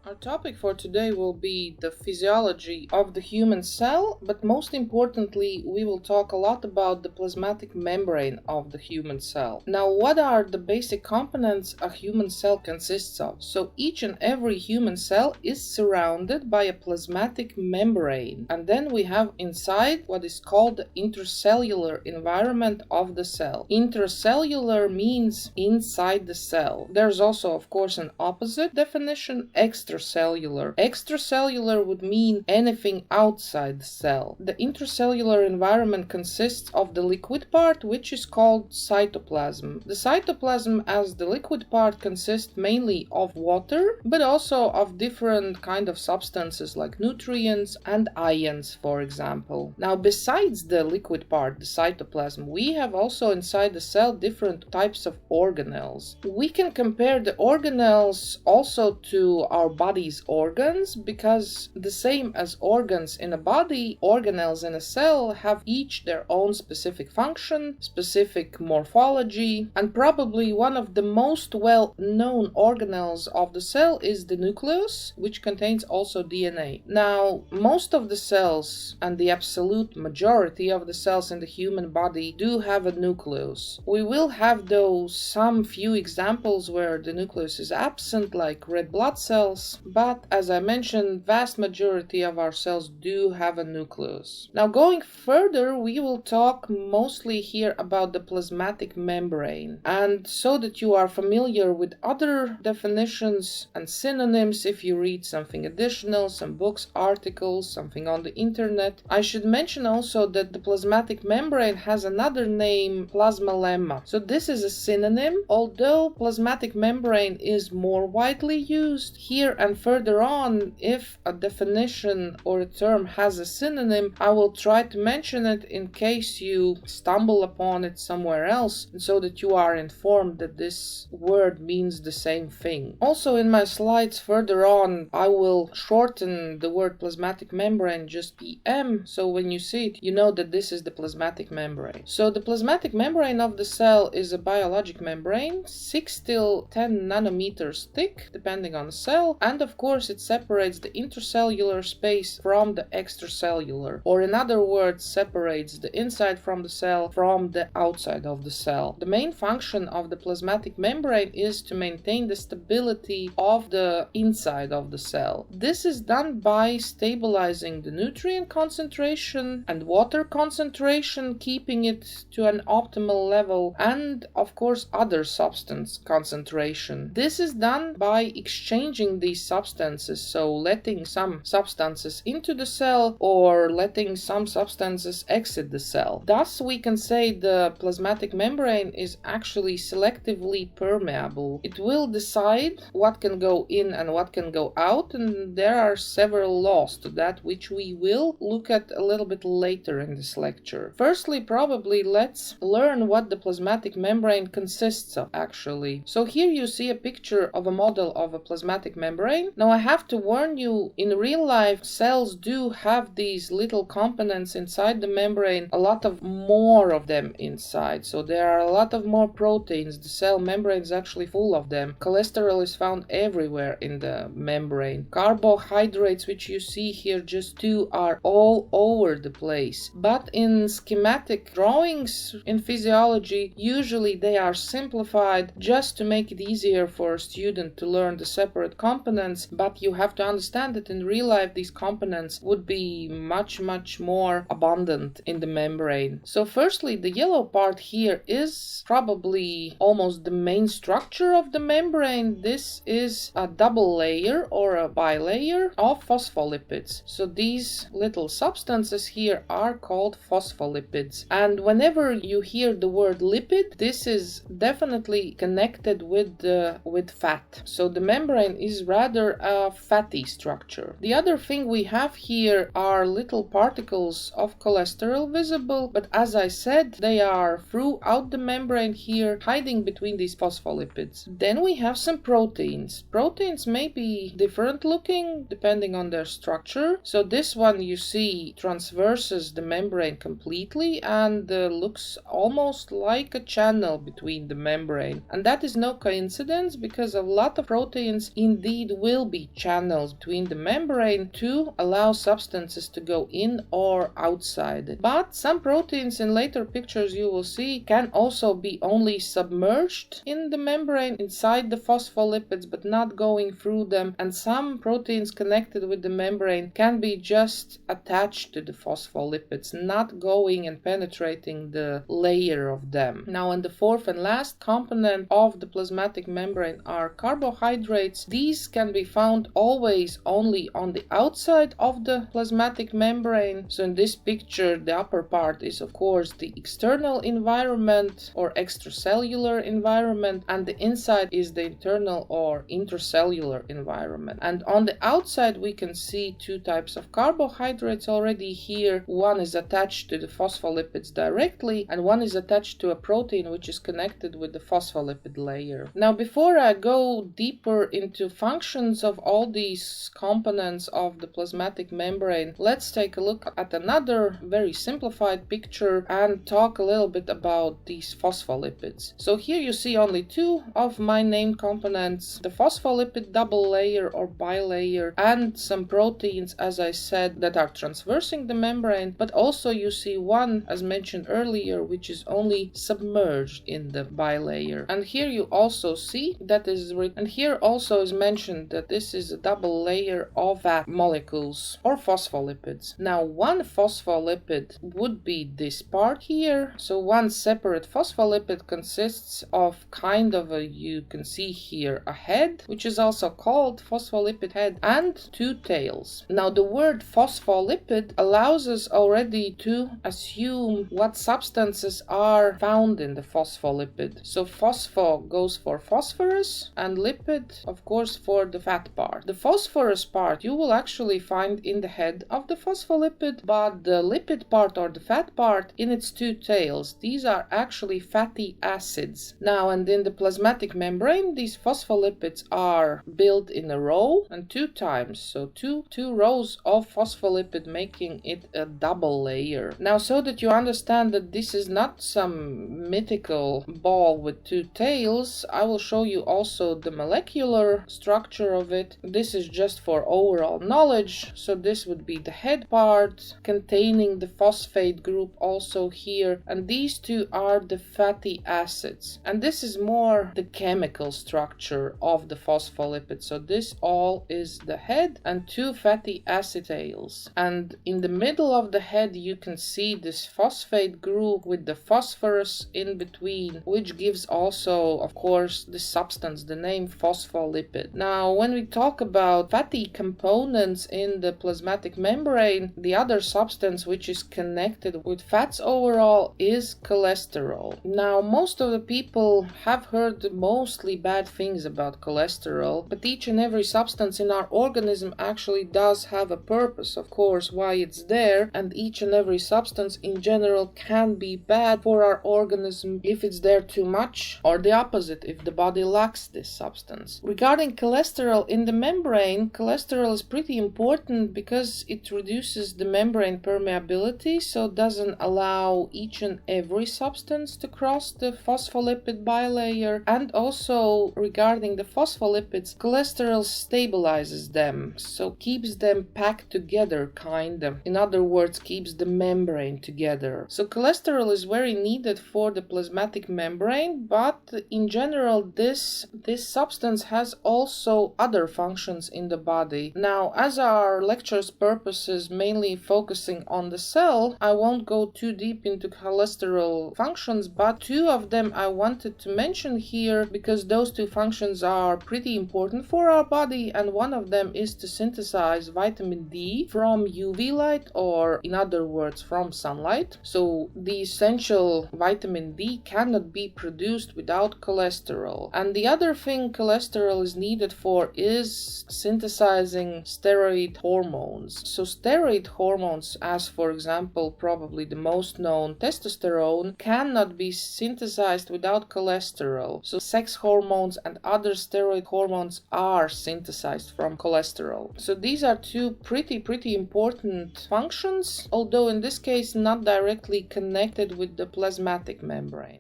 Our topic for today will be the physiology of the human cell, but most importantly, we will talk a lot about the plasmatic membrane of the human cell. Now, what are the basic components a human cell consists of? So each and every human cell is surrounded by a plasmatic membrane, and then we have inside what is called the intracellular environment of the cell. Intracellular means inside the cell. There's also, of course, an opposite definition, extracellular. Extracellular would mean anything outside the cell. The intracellular environment consists of the liquid part, which is called cytoplasm. The cytoplasm, as the liquid part, consists mainly of water, but also of different kind of substances like nutrients and ions, for example. Now, besides the liquid part, the cytoplasm, we have also inside the cell different types of organelles. We can compare the organelles also to our body's organs, because the same as organs in a body, organelles in a cell have each their own specific function, specific morphology, and probably one of the most well-known organelles of the cell is the nucleus, which contains also DNA. Now, most of the cells and the absolute majority of the cells in the human body do have a nucleus. We will have though some few examples where the nucleus is absent, like red blood cells, but as I mentioned, vast majority of our cells do have a nucleus. Now, going further, we will talk mostly here about the plasmatic membrane, and so that you are familiar with other definitions and synonyms, if you read something additional, some books, articles, something on the internet, I should mention also that the plasmatic membrane has another name, plasmalemma. So this is a synonym, although plasmatic membrane is more widely used. Here and further on, if a definition or a term has a synonym, I will try to mention it in case you stumble upon it somewhere else, and so that you are informed that this word means the same thing. Also, in my slides further on, I will shorten the word plasmatic membrane, just PM, so when you see it, you know that this is the plasmatic membrane. So the plasmatic membrane of the cell is a biologic membrane, 6 till 10 nanometers thick, depending on the cell, and of course it separates the intracellular space from the extracellular, or in other words, separates the inside from the cell from the outside of the cell. The main function of the plasmatic membrane is to maintain the stability of the inside of the cell. This is done by stabilizing the nutrient concentration and water concentration, keeping it to an optimal level, and of course other substance concentration. This is done by exchanging these substances, so letting some substances into the cell or letting some substances exit the cell. Thus, we can say the plasmatic membrane is actually selectively permeable. It will decide what can go in and what can go out, and there are several laws to that, which we will look at a little bit later in this lecture. Firstly, probably let's learn what the plasmatic membrane consists of actually. So here you see a picture of a model of a plasmatic membrane. Now, I have to warn you, in real life, cells do have these little components inside the membrane, a lot of more of them inside. So there are a lot of more proteins. The cell membrane is actually full of them. Cholesterol is found everywhere in the membrane. Carbohydrates, which you see here just two, are all over the place. But in schematic drawings in physiology, usually they are simplified just to make it easier for a student to learn the separate components, but you have to understand that in real life these components would be much more abundant in the membrane. So firstly, the yellow part here is probably almost the main structure of the membrane. This is a double layer or a bilayer of phospholipids. So these little substances here are called phospholipids, and whenever you hear the word lipid, this is definitely connected with fat. So the membrane is rather a fatty structure. The other thing we have here are little particles of cholesterol visible, but as I said, they are throughout the membrane here, hiding between these phospholipids. Then we have some proteins. Proteins may be different looking depending on their structure. So this one you see transverses the membrane completely and looks almost like a channel between the membrane. And that is no coincidence, because a lot of proteins indeed will be channels between the membrane to allow substances to go in or outside it. But some proteins, in later pictures you will see, can also be only submerged in the membrane inside the phospholipids but not going through them, and some proteins connected with the membrane can be just attached to the phospholipids, not going and penetrating the layer of them. Now, and the fourth and last component of the plasmatic membrane are carbohydrates. These can be found always only on the outside of the plasmatic membrane. So in this picture, the upper part is of course the external environment or extracellular environment, and the inside is the internal or intracellular environment. And on the outside we can see two types of carbohydrates already here. One is attached to the phospholipids directly, and one is attached to a protein which is connected with the phospholipid layer. Now, before I go deeper into functions of all these components of the plasmatic membrane, let's take a look at another very simplified picture and talk a little bit about these phospholipids. So here you see only two of my named components, the phospholipid double layer or bilayer, and some proteins, as I said, that are transversing the membrane, but also you see one, as mentioned earlier, which is only submerged in the bilayer. And here you also see that is written, and here also is mentioned that this is a double layer of fat molecules or phospholipids. Now, one phospholipid would be this part here. So one separate phospholipid consists of kind of a, you can see here, a head, which is also called phospholipid head, and two tails. Now, the word phospholipid allows us already to assume what substances are found in the phospholipid. So phospho goes for phosphorus and lipid, of course, for the fat part. The phosphorus part you will actually find in the head of the phospholipid, but the lipid part or the fat part in its two tails, these are actually fatty acids. Now, and in the plasmatic membrane, these phospholipids are built in a row and two times, so two rows of phospholipid, making it a double layer. Now, so that you understand that this is not some mythical ball with two tails, I will show you also the molecular structure of it. This is just for overall knowledge. So this would be the head part containing the phosphate group also here, and these two are the fatty acids, and this is more the chemical structure of the phospholipid. So this all is the head and two fatty acid tails, and in the middle of the head you can see this phosphate group with the phosphorus in between, which gives also, of course, the substance, the name phospholipid. Now, when we talk about fatty components in the plasmatic membrane, the other substance which is connected with fats overall is cholesterol. Now, most of the people have heard mostly bad things about cholesterol, but each and every substance in our organism actually does have a purpose, of course, why it's there, and each and every substance in general can be bad for our organism if it's there too much, or the opposite, if the body lacks this substance. Regarding cholesterol in the membrane, cholesterol is pretty important because it reduces the membrane permeability, so it doesn't allow each and every substance to cross the phospholipid bilayer. And also regarding the phospholipids, cholesterol stabilizes them, so keeps them packed together, kind of. In other words, keeps the membrane together. So cholesterol is very needed for the plasmatic membrane, but in general this substance has also other functions in the body. Now, as our lecture's purpose is mainly focusing on the cell, I won't go too deep into cholesterol functions, but two of them I wanted to mention here because those two functions are pretty important for our body, and one of them is to synthesize vitamin D from UV light, or in other words from sunlight. So the essential vitamin D cannot be produced without cholesterol. And the other thing cholesterol is needed for is synthesizing steroid hormones. So steroid hormones, as for example probably the most known testosterone, cannot be synthesized without cholesterol. So sex hormones and other steroid hormones are synthesized from cholesterol. So these are two pretty important functions, although in this case not directly connected with the plasmatic membrane.